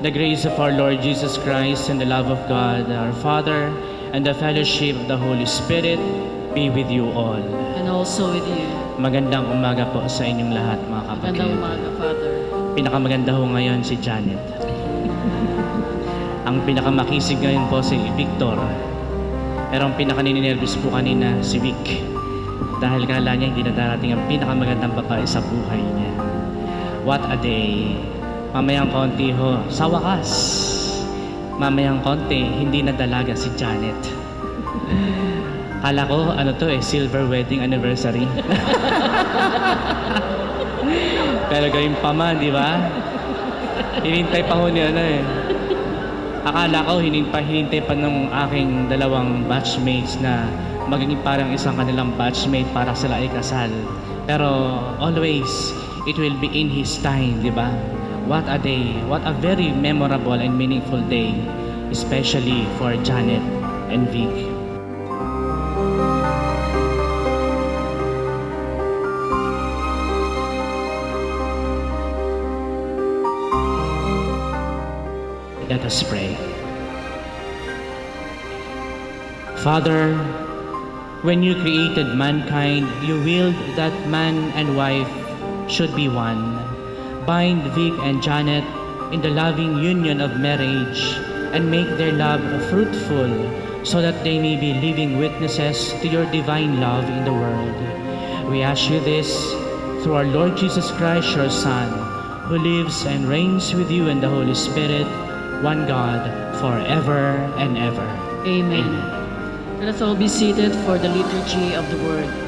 The grace of our Lord Jesus Christ and the love of God, our Father, and the fellowship of the Holy Spirit be with you all. And also with you. Magandang umaga po sa inyong lahat, mga kapatid. Magandang umaga, Father. Pinakamaganda ho ngayon si Janet. Ang pinakamakisig ngayon po si Victor. Pero ang pinakaninervous po kanina si Vic. Dahil kala niya hindi na darating ang pinakamagandang babae sa buhay niya. What a day! Mamayang konti ho, sa wakas. Mamayang konti, hindi na dalaga si Janet. Kala ko, silver wedding anniversary. Pero gayon pa man, di ba? Hinintay pa ho niya Akala ko, hinintay pa ng aking dalawang batchmates na magiging parang isang kanilang batchmate para sila ay kasal. Pero always, it will be in His time, di ba? What a day, what a very memorable and meaningful day, especially for Janet and Vic. Let us pray. Father, when you created mankind, you willed that man and wife should be one. Bind Vic and Janet in the loving union of marriage and make their love fruitful so that they may be living witnesses to your divine love in the world. We ask you this through our Lord Jesus Christ, your Son, who lives and reigns with you in the Holy Spirit, one God, forever and ever. Amen. Let us all be seated for the liturgy of the Word.